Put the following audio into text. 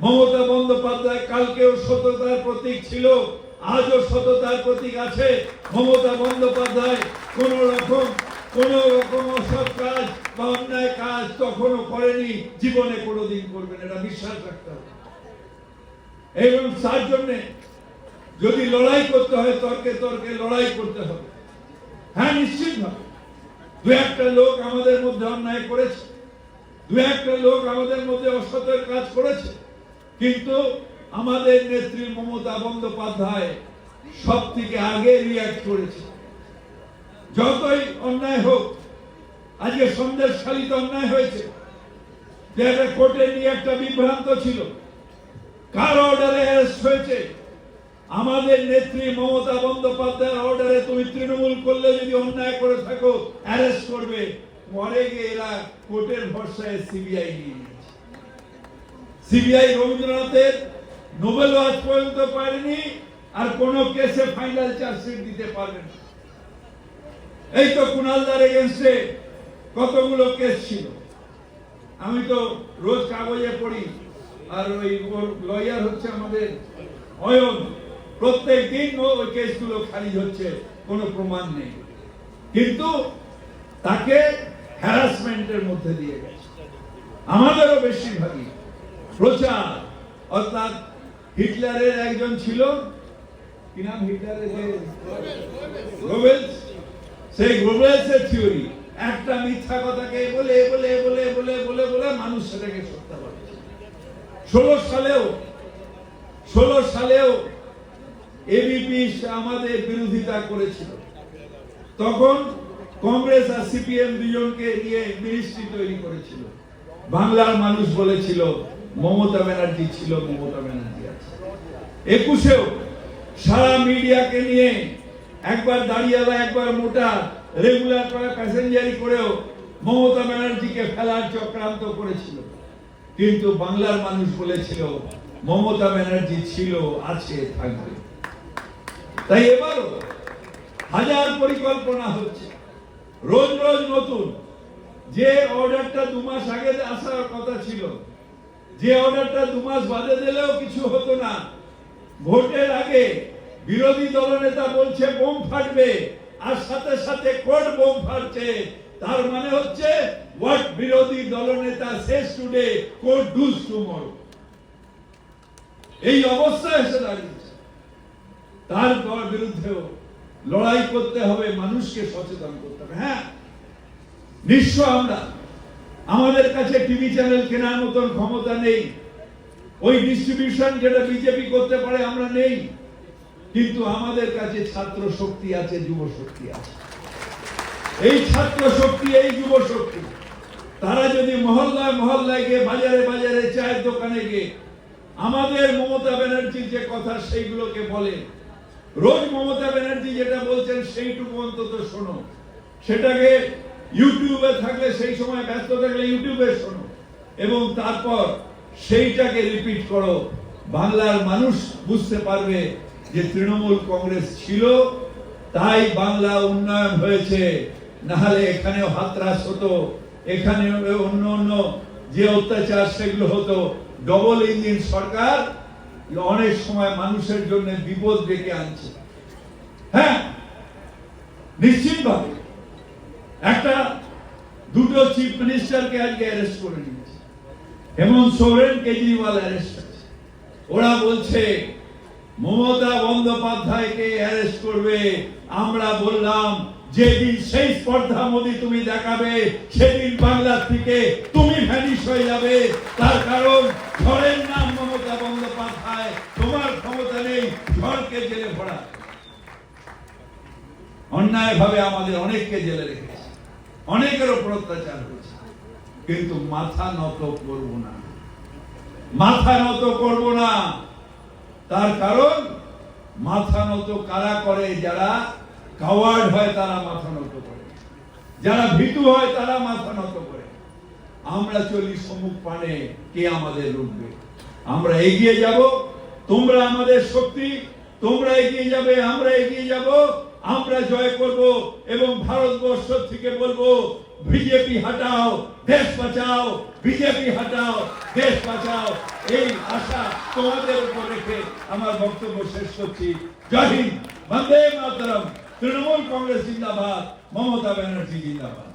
মমতা বন্দ্যোপাধ্যায় কালকেও সততার প্রতীক ছিল, আজও সততার প্রতীক আছে। মমতা বন্দ্যোপাধ্যায় কোন রকম অসৎ কাজ বা অন্যায় কাজ কখনো করেনি, জীবনে কোনোদিন করবেন, এটা বিশ্বাস রাখতে হবে। এবং তার জন্য যদি লড়াই করতে হয়, তর্কে তর্কে লড়াই করতে হবে। হ্যাঁ, নিশ্চিত ভাবে দু একটা লোক আমাদের মধ্যে অন্যায় করেছে, দু একটা লোক আমাদের মধ্যে অসতের কাজ করেছে, কিন্তু আমাদের নেত্রী মমতা বন্দ্যোপাধ্যায় সব থেকে আগে রিঅ্যাক্ট করেছে। যতই অন্যায় হোক, আজকে সন্দেশখালীতে অন্যায় হয়েছে, যে একটা কোর্টে নিয়ে একটা বিভ্রান্ত ছিল, কার অর্ডারে অ্যারেস্ট হয়েছে? আমাদের নেত্রী মমতা বন্দ্যোপাধ্যায়ের অর্ডারে। তুমি তৃণমূল করলে যদি অন্যায় করে থাকো অ্যারেস্ট করবে। পরে গিয়ে এরা কোর্টের ভরসায় সিবিআই নিয়ে নিয়েছে। সিবিআই রবীন্দ্রনাথের নোবেল আজ পর্যন্ত পারেনি, আর কোন কেসে ফাইনাল চার্জশিট দিতে পারবে না। এই তো কুণালদার এগেইনস্টে কতগুলো কেস ছিল, আমি তো রোজ কাগজে পড়ি, আর ওই লয়ার হচ্ছে আমাদের অয়ন, প্রত্যেক দিন ওই কেসগুলো খারিজ হচ্ছে, কোনো প্রমাণ নেই, কিন্তু তাকে হ্যারাসমেন্টের মধ্যে দিয়ে গেছে। আমাদেরও বেশিরভাগই প্রচার, অর্থাৎ হিটলারের একজন ছিল, কি নাম হিটলারের, গোবেলস, সেই গোবেলসের থিওরি, একটা মিথ্যা কথাকে বলে বলে বলে বলে বলে বলে মানুষ সেটাকে সত্য করে। 16 সালেও এবিপি আমাদের বিরোধিতা করেছিল। তখন কংগ্রেস আর সিপিএম দুজনকে নিয়ে মিনিস্ট্রি তৈরি করেছিল। বাংলার মানুষ বলেছিল মমতা ব্যানার্জি ছিল, মমতা ব্যানার্জি আছে। 21-এও সারা মিডিয়াকে নিয়ে একবার দাঁড়িয়ালা একবার মোটা রেগুলার করে প্যাসেঞ্জারি করেও মমতা ব্যানার্জিকে ফেলার চক্রান্ত করেছিল, কিন্তু বাংলার মানুষ বলেছিল মমতা ব্যানার্জি ছিল, আছে, থাকবে। তাই এবারও হাজার পরিকল্পনা হচ্ছে, রোজ রোজ নতুন। যে অর্ডারটা 2 মাস আগে আসার কথা ছিল, যে অর্ডারটা 2 মাস বাদে দিলেও কিছু হতো না, ভোটের আগে বিরোধী দলনেতা বলছে বোম ফাটবে, আর সাথে সাথে কোর্ট বোম ফাটছে। তার মানে হচ্ছে হোয়াট বিরোধী দলনেতা সেজ টুডে কোর্ট ডুজ টুমরো। এই অবস্থা এসে দাঁড়িয়েছে। তার বিরুদ্ধেও লড়াই করতে হবে, মানুষকে সচেতন করতে হবে। হ্যাঁ, নিশ্চয় আমাদের কাছে টিভি চ্যানেল কেনার মতন ক্ষমতা নেই, ওই ডিস্ট্রিবিউশন যেটা বিজেপি করতে পারে আমরা নেই, কিন্তু আমাদের কাছে ছাত্র শক্তি আছে, যুব শক্তি আছে। এই ছাত্র শক্তি, এই যুব শক্তি, তারা যদি মহল্লায় মহল্লায় গিয়ে, বাজারে বাজারে, চায়ের দোকানে গিয়ে আমাদের মমতা ব্যানার্জির যে কথা সেইগুলোকে বলে, রোজ মমতা ব্যানার্জি যেটা বলছেন সেইটুকু অন্তত শোনো, সেটাকে ইউটিউবে থাকলে, সেই সময় ব্যস্ত থাকলে ইউটিউবে শোনো, এবং তারপর সেইটাকে রিপিট করো। বাংলার মানুষ বুঝতে পারবে যে তৃণমূল কংগ্রেস ছিল, তাই বাংলা উন্নয়ন হয়েছে। নাহলে এখানেও হাতরাস হতো, এখানে অন্য অন্য যে অত্যাচার সেগুলো হতো। ডবল ইঞ্জিন সরকার অনেক সময় মানুষের জন্য বিপদ ডেকে আনছে। হ্যাঁ, নিশ্চিতভাবে দুটো চিফ মিনিস্টারকে আজকে অ্যারেস্ট করে নিয়েছে, হেমন্ত সোরেন, কেজরিওয়াল অ্যারেস্ট আছে। ওরা বলছে মমতা বন্দ্যোপাধ্যায়কে অ্যারেস্ট করবে। আমরা বললাম যেদিন সেই স্পর্ধা মোদী তুমি দেখাবে, সেদিন বাংলা থেকে তুমি ভ্যানিশ হয়ে যাবে। তার কারণ ঝড়ের নাম মমতা বন্দ্যোপাধ্যায়, তোমার ক্ষমতা নেই ঝড়কে জেলে ভরা। অন্যায় ভাবে আমাদের অনেককে জেলে রেখেছে, অনেকের উপর অত্যাচার হয়েছে, কিন্তু মাথা নত করব না, মাথা নত করব না। তার কারণ মাথা নত কারা করে? যারা কাওয়ার্ড হয় তারা মাথা নত করে, যারা ভীতু হয় তারা মাথা নত করে। আমরা চলি সম্মুখ পানে, কে আমাদের রুখবে? আমরা এগিয়ে যাব, তোমরা আমাদের শক্তি, তোমরা এগিয়ে যাবে, আমরা এগিয়ে যাব, আমরা জয় করব। এবং ভারতবর্ষ থেকে বলবো বিজেপি হটাও, দেশ বাঁচাও, বিজেপি হটাও, দেশ বাঁচাও। এই আশা তোমাদের উপর রেখে আমার বক্তব্য শেষ করছি। জয় হিন্দ, বন্দে মাতরম, তৃণমূল কংগ্রেস জিন্দাবাদ, মমতা ব্যানার্জি জিন্দাবাদ।